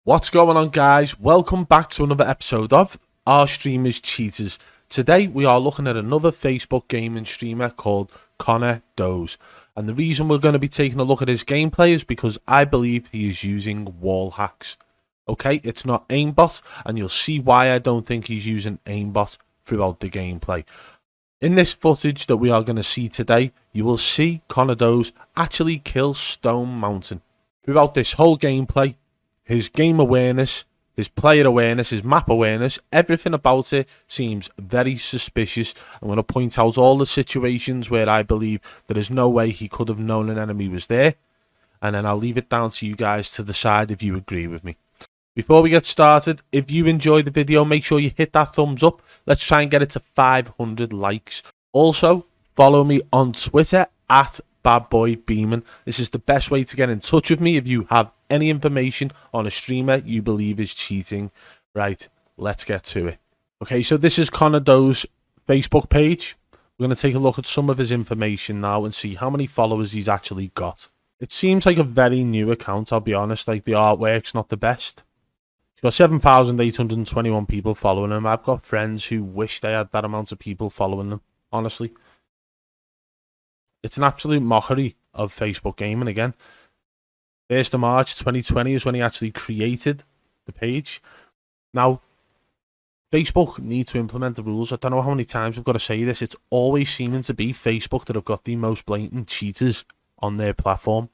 What's going on, guys? Welcome back to another episode of Our Streamers Cheaters. Today we are looking at another Facebook gaming streamer called Connor Doze, and the reason we're going to be taking a look at his gameplay is because I believe he is using wall hacks. Okay, it's not aimbot, and you'll see why I don't think he's using aimbot throughout the gameplay. In this footage that we are going to see today, you will see Connor Doze actually kill Stone Mountain. Throughout this whole gameplay, his game awareness, his player awareness, his map awareness, everything about it seems very suspicious. I'm going to point out all the situations where I believe there is no way he could have known an enemy was there. And then I'll leave it down to you guys to decide if you agree with me. Before we get started, if you enjoyed the video, make sure you hit that thumbs up. Let's try and get it to 500 likes. Also, follow me on Twitter at BadBoyBeeman. This is the best way to get in touch with me if you have any information on a streamer you believe is cheating. Right, let's get to it. Okay, so this is Connor Doze's Facebook page. We're going to take a look at some of his information now and see how many followers he's actually got. It seems like a very new account, I'll be honest. Like, the artwork's not the best. He's got 7,821 people following him. I've got friends who wish they had that amount of people following them, honestly. It's an absolute mockery of Facebook gaming again. 1st of March 2020 is when he actually created the page. Now, Facebook need to implement the rules. I don't know how many times we've got to say this. It's always seeming to be Facebook that have got the most blatant cheaters on their platform.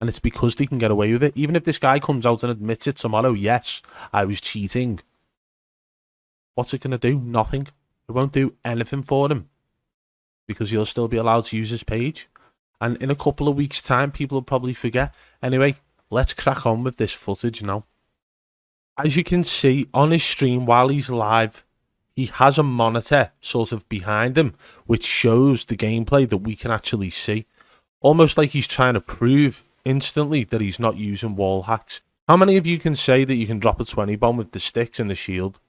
And it's because they can get away with it. Even if this guy comes out and admits it tomorrow, yes, I was cheating. What's it going to do? Nothing. It won't do anything for him. Because he'll still be allowed to use his page. And in a couple of weeks' time, people will probably forget. Anyway, let's crack on with this footage now. As you can see on his stream while he's live, he has a monitor sort of behind him, which shows the gameplay that we can actually see. Almost like he's trying to prove instantly that he's not using wall hacks. How many of you can say that you can drop a 20 bomb with the sticks and the shield?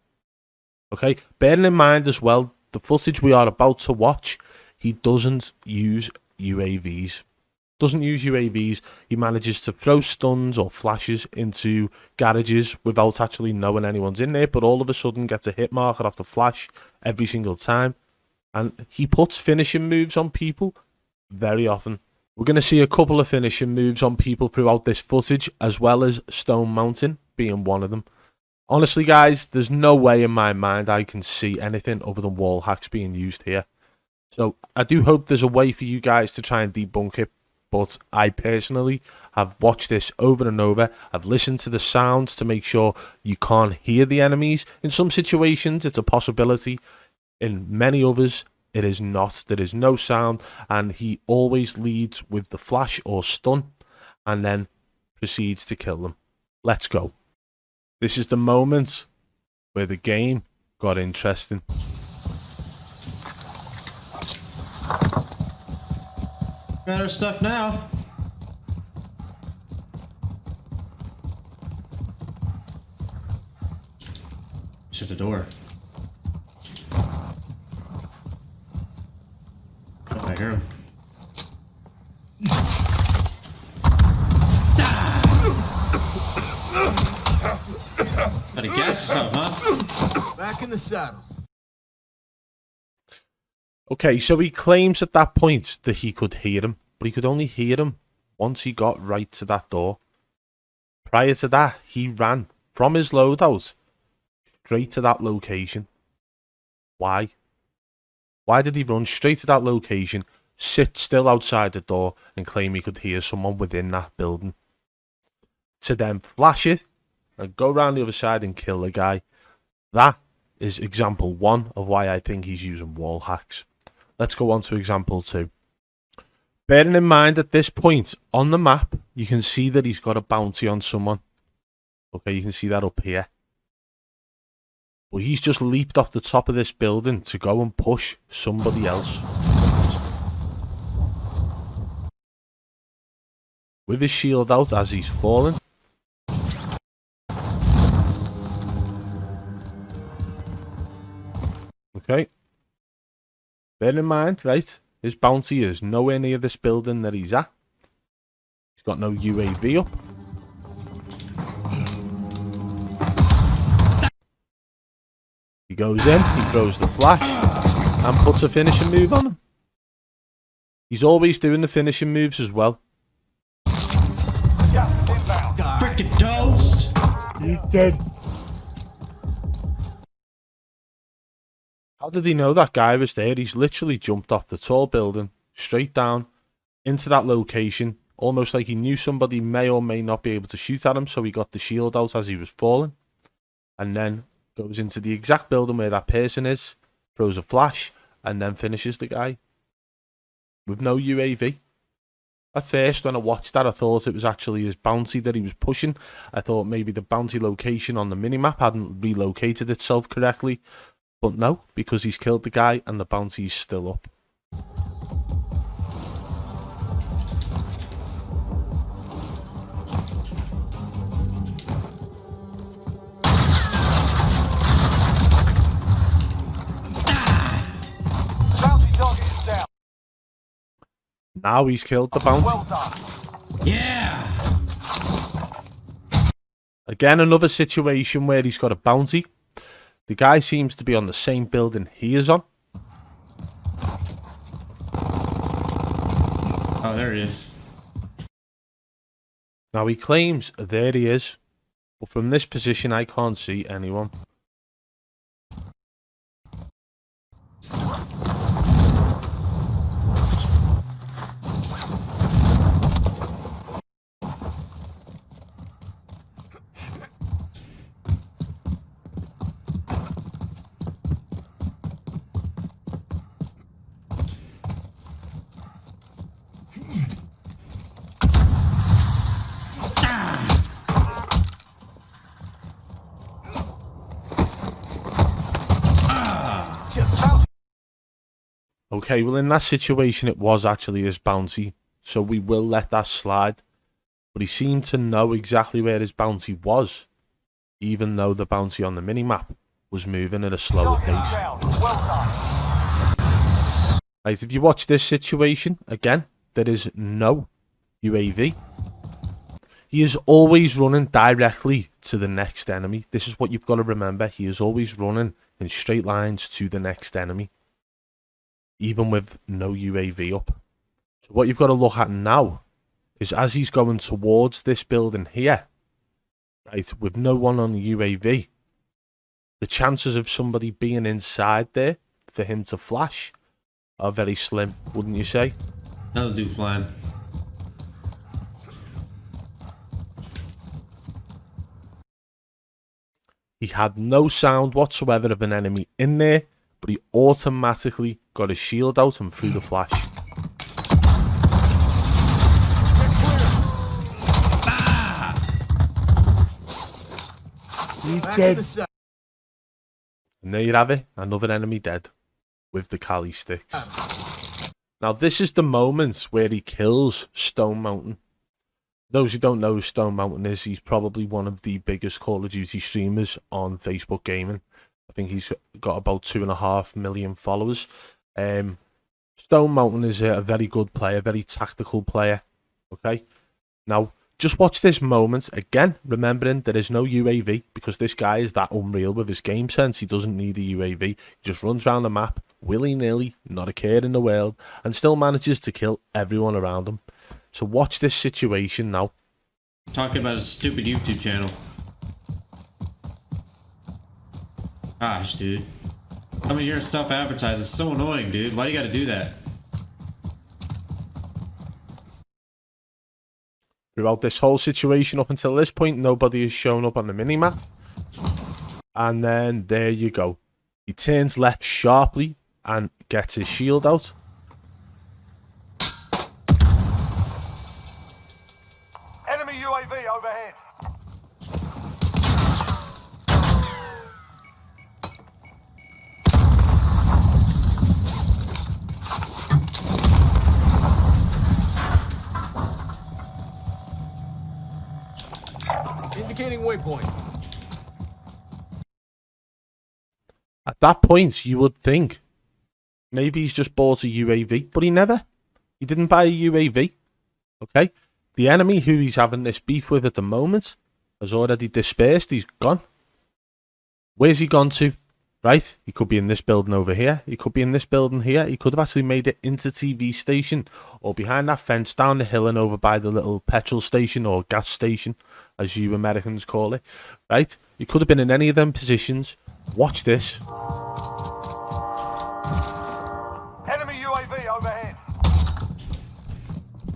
Okay, bearing in mind as well, the footage we are about to watch, he doesn't use UAVs. He manages to throw stuns or flashes into garages without actually knowing anyone's in there, but all of a sudden gets a hit marker off the flash every single time. And he puts finishing moves on people very often. We're going to see a couple of finishing moves on people throughout this footage, as well as Stone Mountain being one of them. Honestly, guys, there's no way in my mind I can see anything other than wall hacks being used here. So I do hope there's a way for you guys to try and debunk it, but I personally have watched this over and over. I've listened to the sounds to make sure you can't hear the enemies. In some situations, it's a possibility. In many others, it is not. There is no sound, and he always leads with the flash or stun, and then proceeds to kill them. Let's go. This is the moment where the game got interesting. Better stuff now. Shut the door. Oh, I hear him. Gotta gas yourself, huh? Back in the saddle. Okay, so he claims at that point that he could hear him, but he could only hear him once he got right to that door. Prior to that, he ran from his loadout straight to that location. Why? Why did he run straight to that location, sit still outside the door, and claim he could hear someone within that building? To then flash it and go around the other side and kill the guy. That is example 1 of why I think he's using wall hacks. Let's go on to example 2. Bearing in mind at this point on the map, you can see that he's got a bounty on someone. Okay, you can see that up here. But he's just leaped off the top of this building to go and push somebody else. With his shield out as he's falling. Okay. Bear in mind, right, his bounty is nowhere near this building that he's at. He's got no UAV up. goes in, he throws the flash, and puts a finishing move on him. He's always doing the finishing moves as well. Freaking toast! He's dead. How did he know that guy was there? He's literally jumped off the tall building, straight down, into that location, almost like he knew somebody may or may not be able to shoot at him, so he got the shield out as he was falling, and then goes into the exact building where that person is, throws a flash, and then finishes the guy with no UAV. At first, when I watched that, I thought it was actually his bounty that he was pushing. I thought maybe the bounty location on the minimap hadn't relocated itself correctly, but no, because he's killed the guy and the bounty is still up. Now he's killed the bounty. Yeah! Again, another situation where he's got a bounty. The guy seems to be on the same building he is on. Oh, there he is. Now he claims there he is, but from this position I can't see anyone. Okay, well in that situation it was actually his bounty, so we will let that slide. But he seemed to know exactly where his bounty was, even though the bounty on the minimap was moving at a slower pace. Right, if you watch this situation, again, there is no UAV. He is always running directly to the next enemy. This is what you've got to remember. He is always running in straight lines to the next enemy, even with no UAV up. So what you've got to look at now is as he's going towards this building here, right, with no one on the UAV, the chances of somebody being inside there for him to flash are very slim, wouldn't you say? Another dude flying. He had no sound whatsoever of an enemy in there, but he automatically got his shield out and threw the flash. He's dead. And there you have it, another enemy dead with the Cali sticks. Now this is the moment where he kills Stone Mountain. Those who don't know who Stone Mountain is, he's probably one of the biggest Call of Duty streamers on Facebook Gaming. I think he's got about 2.5 million followers. Stone Mountain is a very good player, very tactical player. Okay, now just watch this moment again, remembering there is no UAV because this guy is that unreal with his game sense. He doesn't need a UAV. He just runs around the map willy-nilly, not a care in the world, and still manages to kill everyone around him. So watch this situation now. Talking about his stupid YouTube channel. Gosh, dude. Coming here self-advertise is so annoying, dude. Why do you gotta do that? Throughout this whole situation up until this point, nobody has shown up on the minimap. And then there you go. He turns left sharply and gets his shield out. Enemy UAV overhead. Indicating waypoint. At that point, you would think maybe he's just bought a UAV, but he never. He didn't buy a UAV. Okay? The enemy who he's having this beef with at the moment has already dispersed. He's gone. Where's he gone to? right? He could be in this building over here. He could be in this building here. He could have actually made it into TV station or behind that fence down the hill and over by the little petrol station or gas station, as you Americans call it, right? He could have been in any of them positions. Watch this. Enemy UAV overhead.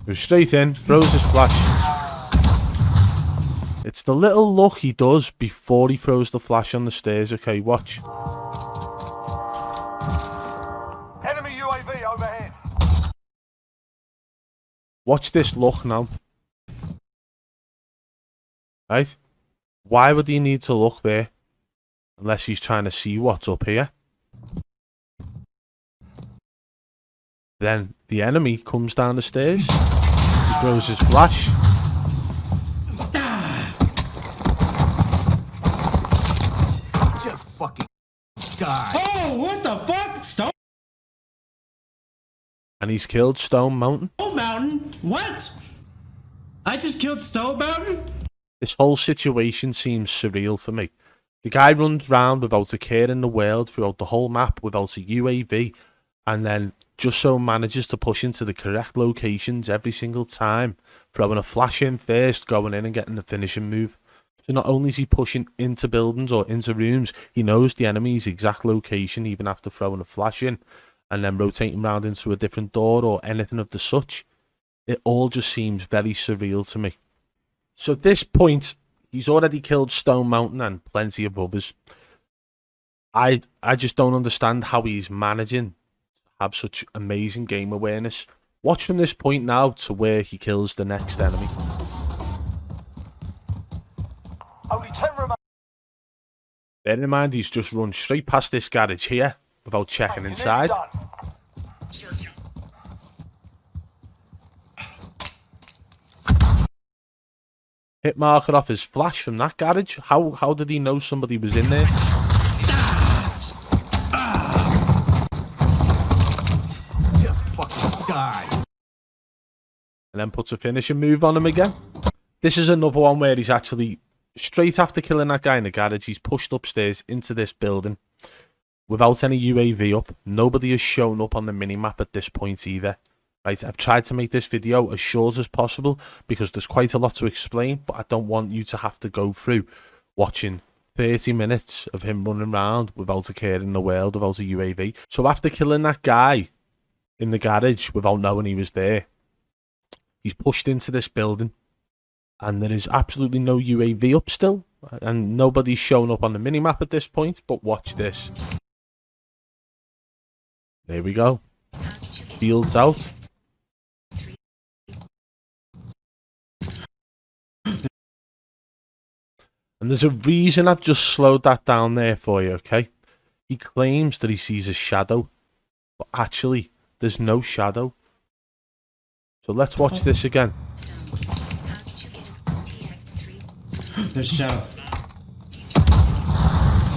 Goes straight in, throws his flash. It's the little look he does before he throws the flash on the stairs. Okay, watch. Enemy UAV overhead. Watch this look now. Right? Why would he need to look there? Unless he's trying to see what's up here. Then the enemy comes down the stairs. He throws his flash. Just fucking die. Oh, what the fuck? Stone And he's killed Stone Mountain. Mountain? What? I just killed Stone Mountain? This whole situation seems surreal for me. The guy runs round without a care in the world throughout the whole map without a UAV, and then just so manages to push into the correct locations every single time, throwing a flash in first, going in and getting the finishing move. So not only is he pushing into buildings or into rooms, he knows the enemy's exact location even after throwing a flash in, and then rotating round into a different door or anything of the such. It all just seems very surreal to me. So at this point, he's already killed Stone Mountain and plenty of others. I just don't understand how he's managing to have such amazing game awareness. Watch from this point now to where he kills the next enemy. Only 10 remain. Bear in mind, he's just run straight past this garage here without checking You're inside. nearly done. Hit marker off his flash from that garage. How did he know somebody was in there? Just fucking die. And then puts a finishing move on him again. This is another one where he's actually, straight after killing that guy in the garage, he's pushed upstairs into this building without any UAV up. Nobody has shown up on the minimap at this point either. Right, I've tried to make this video as short as possible because there's quite a lot to explain, but I don't want you to have to go through watching 30 minutes of him running around without a care in the world, without a UAV. So after killing that guy in the garage without knowing he was there, he's pushed into this building and there is absolutely no UAV up still, and nobody's shown up on the minimap at this point. But watch this. There we go. Fields out. And there's a reason I've just slowed that down there for you, okay? He claims that he sees a shadow, but actually, there's no shadow. So let's watch this again. There's a shadow.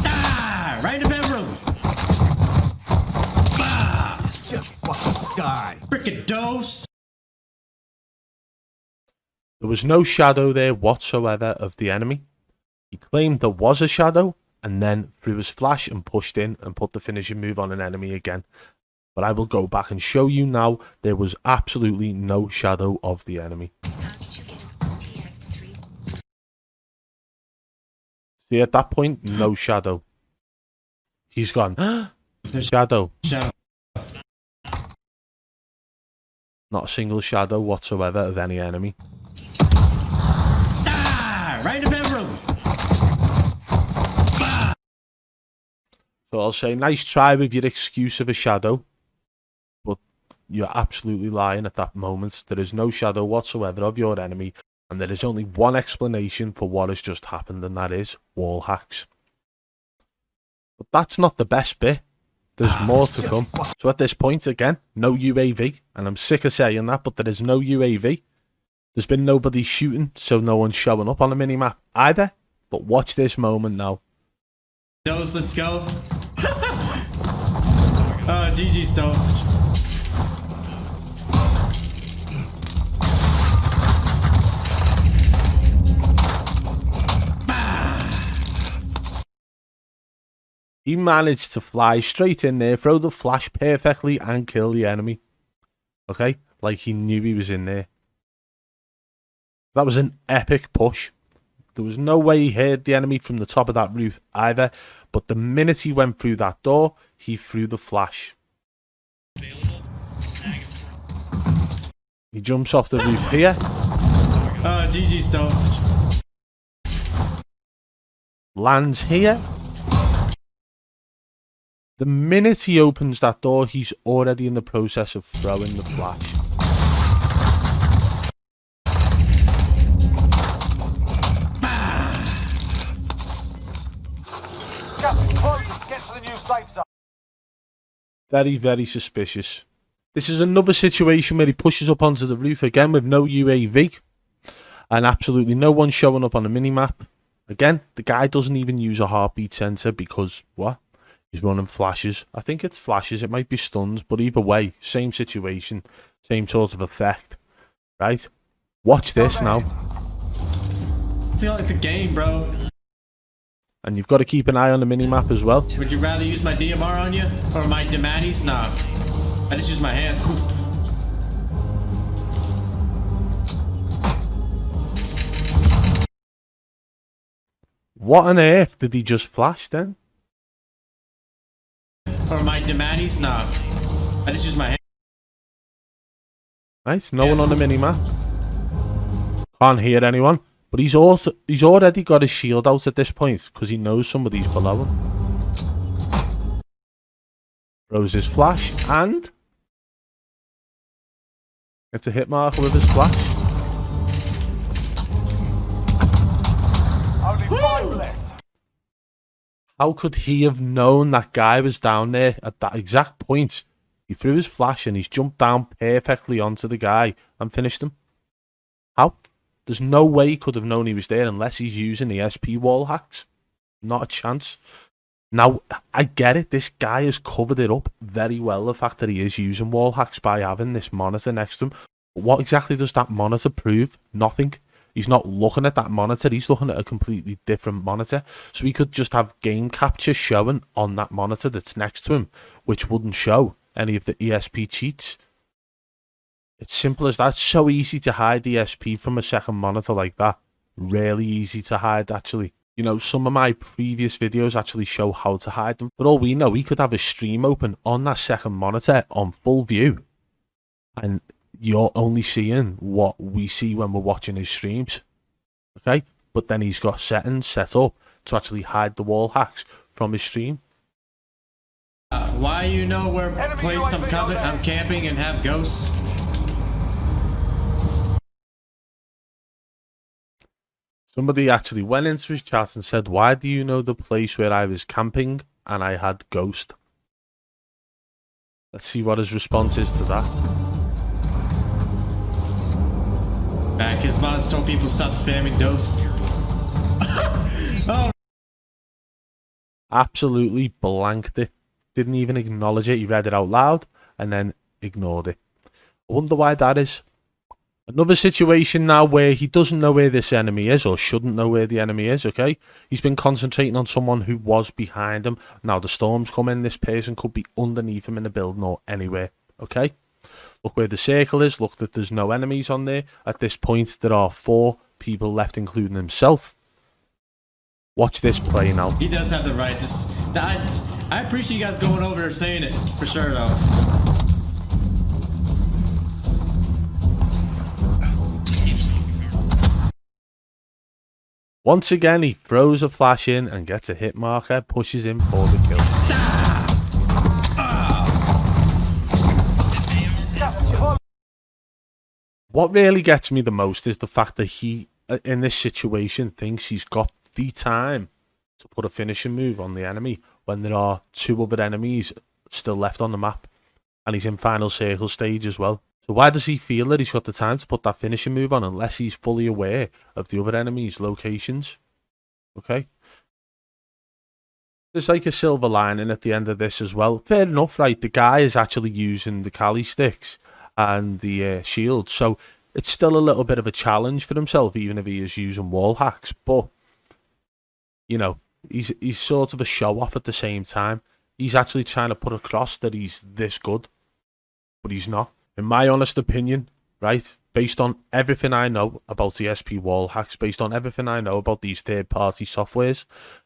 Ah! Right in the bedroom! Just fucking die. Frickin' dose! There was no shadow there whatsoever of the enemy. He claimed there was a shadow, and then threw his flash and pushed in and put the finishing move on an enemy again. But I will go back and show you now there was absolutely no shadow of the enemy. See, at that point, no shadow. He's gone, There's shadow. shadow. Not a single shadow whatsoever of any enemy. Ah! Right in the bedroom! So I'll say, nice try with your excuse of a shadow, but you're absolutely lying at that moment. There is no shadow whatsoever of your enemy, and there is only one explanation for what has just happened, and that is wall hacks. But that's not the best bit. There's more to come. So at this point, again, no UAV, and I'm sick of saying that, but there is no UAV. There's been nobody shooting, so no one's showing up on the minimap either. But watch this moment now. Dose, let's go. Oh, GG Stone. He managed to fly straight in there, throw the flash perfectly, and kill the enemy. Okay? Like he knew he was in there. That was an epic push. There was no way he heard the enemy from the top of that roof either. But the minute he went through that door, he threw the flash. He jumps off the roof here. GG Stone. Lands here. The minute he opens that door, he's already in the process of throwing the flash. Get to the new safe zone. Very, very suspicious. This is another situation where he pushes up onto the roof again with no UAV. And absolutely no one showing up on the minimap. Again, the guy doesn't even use a heartbeat sensor because, what? He's running flashes. I think it's flashes, it might be stuns, but either way, same situation, same sort of effect. Right? Watch this now. It's a game, bro. And you've got to keep an eye on the minimap as well. Would you rather use my DMR on you or my Demanis? Nah. I just use my hands. What on earth did he just flash then? Or my Demanis? Nah. I just use my hands. Right, no one on the minimap. Can't hear anyone. But he's already got his shield out at this point because he knows somebody's below him. Throws his flash and gets a hit marker with his flash. Only 5 left. How could he have known that guy was down there at that exact point? He threw his flash and he's jumped down perfectly onto the guy and finished him. How? There's no way he could have known he was there unless he's using the SP wall hacks. Not a chance. Now, I get it. This guy has covered it up very well, the fact that he is using wall hacks by having this monitor next to him. But what exactly does that monitor prove? Nothing. He's not looking at that monitor. He's looking at a completely different monitor. So he could just have game capture showing on that monitor that's next to him, which wouldn't show any of the ESP cheats. It's simple as that. It's so easy to hide ESP from a second monitor like that. Really easy to hide, actually. You know, some of my previous videos actually show how to hide them. For all we know, he could have a stream open on that second monitor on full view. And you're only seeing what we see when we're watching his streams. Okay? But then he's got settings set up to actually hide the wall hacks from his stream. Why you know where place I'm camping and have ghosts? Somebody actually went into his chat and said, why do you know the place where I was camping and I had ghost? Let's see what his response is to that. Back his mods told people stop spamming ghosts. Oh. Absolutely blanked it. Didn't even acknowledge it. He read it out loud and then ignored it. I wonder why that is. Another situation now where he doesn't know where this enemy is or shouldn't know where the enemy is, okay? He's been concentrating on someone who was behind him. Now the storm's coming. This person could be underneath him in the building or anywhere, okay? Look where the circle is. Look that there's no enemies on there. At this point, there are 4 people left, including himself. Watch this play now. He does have the right. I appreciate you guys going over there saying it, for sure, though. Once again, he throws a flash in and gets a hit marker, pushes him for the kill. What really gets me the most is the fact that he, in this situation, thinks he's got the time to put a finishing move on the enemy when there are 2 other enemies still left on the map. And he's in final circle stage as well. So why does he feel that he's got the time to put that finishing move on unless he's fully aware of the other enemy's locations? Okay. There's like a silver lining at the end of this as well. Fair enough, right? The guy is actually using the Kali sticks and the shield. So it's still a little bit of a challenge for himself, even if he is using wall hacks. But, you know, He's sort of a show off at the same time. He's actually trying to put across that he's this good, but he's not. In my honest opinion, right, based on everything I know about ESP wall hacks, based on everything I know about these third-party softwares,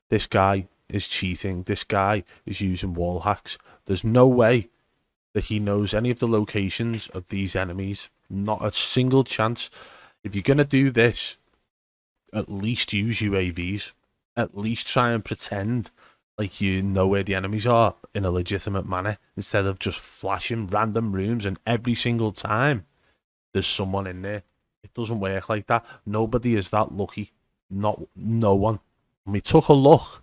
this guy is cheating. This guy is using wall hacks. There's no way that he knows any of the locations of these enemies. Not a single chance. If you're going to do this, at least use UAVs. At least try and pretend like you know where the enemies are in a legitimate manner, instead of just flashing random rooms and every single time there's someone in there. It doesn't work like that. Nobody is that lucky. No one. And we took a look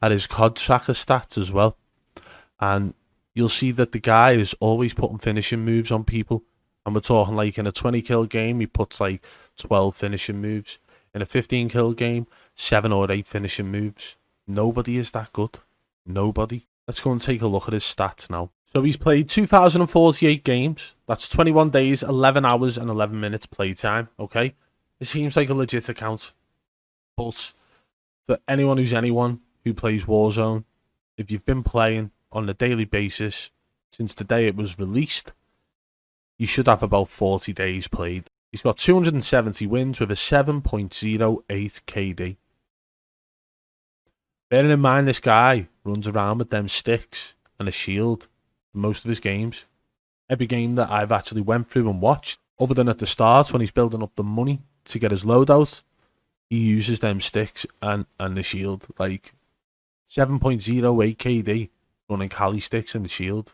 at his COD tracker stats as well, and you'll see that the guy is always putting finishing moves on people. And we're talking like in a 20 kill game, he puts like 12 finishing moves. In a 15 kill game, 7 or 8 finishing moves. Nobody is that good. Nobody. Let's go and take a look at his stats now. So he's played 2,048 games. That's 21 days, 11 hours and 11 minutes playtime. Okay? It seems like a legit account. But for anyone who plays Warzone, if you've been playing on a daily basis since the day it was released, you should have about 40 days played. He's got 270 wins with a 7.08 KD. Bearing in mind this guy runs around with them sticks and a shield for most of his games. Every game that I've actually went through and watched, other than at the start when he's building up the money to get his loadout, he uses them sticks and the shield. Like 7.08 KD running Cali sticks and the shield.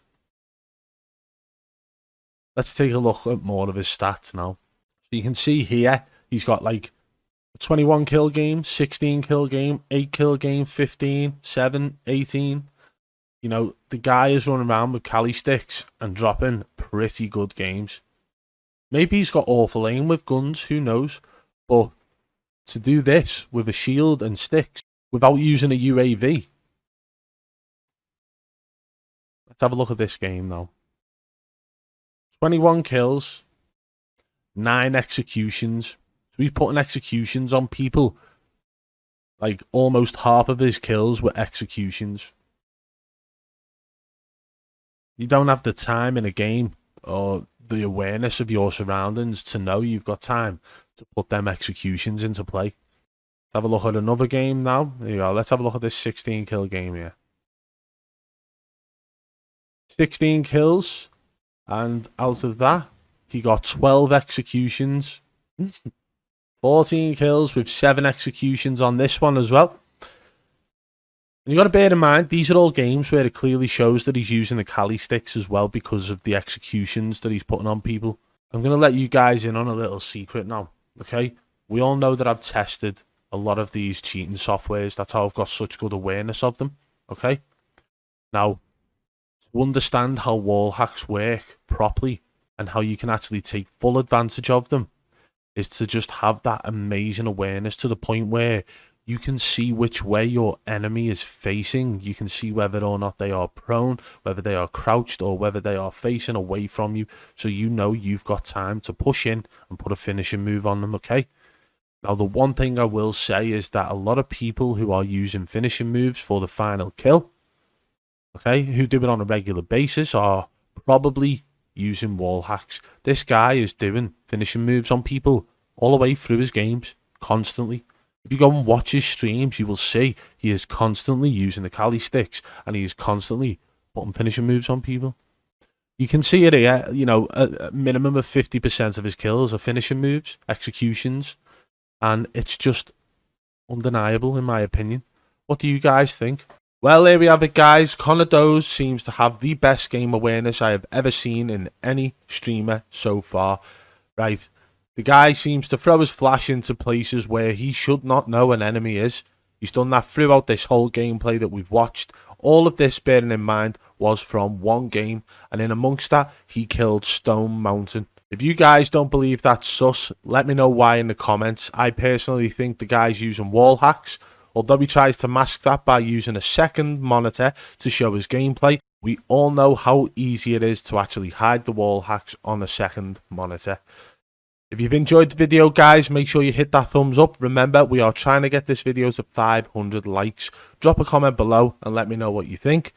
Let's take a look at more of his stats now. So you can see here, he's got like a 21 kill game, 16 kill game, 8 kill game, 15, 7, 18. You know, the guy is running around with Cali sticks and dropping pretty good games. Maybe he's got awful aim with guns, who knows? But to do this with a shield and sticks without using a UAV. Let's have a look at this game now. 21 kills, 9 executions. So he's putting executions on people. Like almost half of his kills were executions. You don't have the time in a game or the awareness of your surroundings to know you've got time to put them executions into play. Let's have a look at another game now. There you go. Let's have a look at this 16 kill game here. 16 kills. And out of that, he got 12 executions. 14 kills with 7 executions on this one as well. And you got to bear in mind, these are all games where it clearly shows that he's using the Cali sticks as well because of the executions that he's putting on people. I'm going to let you guys in on a little secret now, okay? We all know that I've tested a lot of these cheating softwares. That's how I've got such good awareness of them, okay? Now, to understand how wall hacks work properly and how you can actually take full advantage of them is to just have that amazing awareness to the point where you can see which way your enemy is facing. You can see whether or not they are prone, whether they are crouched, or whether they are facing away from you. So you know you've got time to push in and put a finishing move on them, okay? Now, the one thing I will say is that a lot of people who are using finishing moves for the final kill, okay, who do it on a regular basis, are probably using wall hacks. This guy is doing finishing moves on people all the way through his games, constantly. If you go and watch his streams, you will see he is constantly using the Cali sticks and he is constantly putting finishing moves on people. You can see it here, you know, a minimum of 50% of his kills are finishing moves, executions, and it's just undeniable in my opinion. What do you guys think? Well, there we have it, guys. Connor Doze seems to have the best game awareness I have ever seen in any streamer so far. Right, the guy seems to throw his flash into places where he should not know an enemy is. He's done that throughout this whole gameplay that we've watched. All of this, bearing in mind, was from one game, and in amongst that, he killed Stone Mountain. If you guys don't believe that's sus, let me know why in the comments. I personally think the guy's using wall hacks. Although he tries to mask that by using a second monitor to show his gameplay, we all know how easy it is to actually hide the wall hacks on a second monitor. If you've enjoyed the video, guys, make sure you hit that thumbs up. Remember, we are trying to get this video to 500 likes. Drop a comment below and let me know what you think.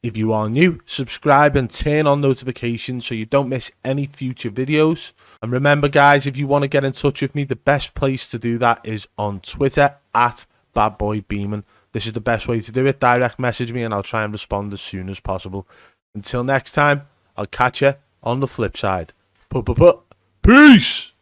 If you are new, subscribe and turn on notifications so you don't miss any future videos. And remember, guys, if you want to get in touch with me, the best place to do that is on Twitter at BadBoyBeeman. This is the best way to do it. Direct message me and I'll try and respond as soon as possible. Until next time, I'll catch you on the flip side. Peace!